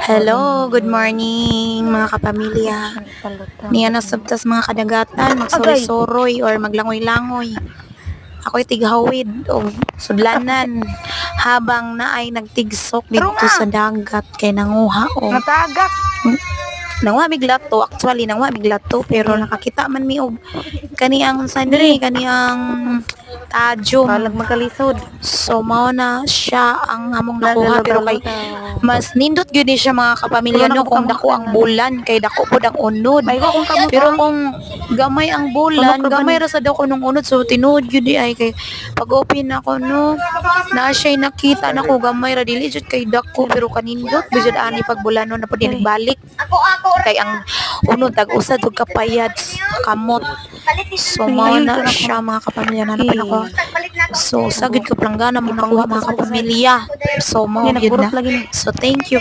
Hello, good morning mga kapamilya. Niya na sabtas mga kadagatan, magsuroy-suroy or maglangoy-langoy. Ako'y tighawid o sudlanan habang naay nagtigsok dito sa dagat kay nanguha o Natagak. nangwa biglato, actually nangwa biglato pero nakakita man mi og kaniyang kaniyang tadyo. Balag magkalisod. So mao na siya ang among nakuha pero kay mas nindot gyud ni siya mga kapamilya no kung dako ang bulan kay dako pud ang unod. Pero kung gamay ang bulan, gamay ra sa dako nung unod so tinuod gyud di ay kay pag open ako no na siya nakita nako gamay ra dili jud kay dako pero kanindot bijud ani pag bulanon na pud balik. Kay ang unod tag usad ug kapayat kamot. So mao na siya mga kapamilya na napan ako. So sagid ko planggana mo nakuha mga kapamilya. So mao gyud na. So thank you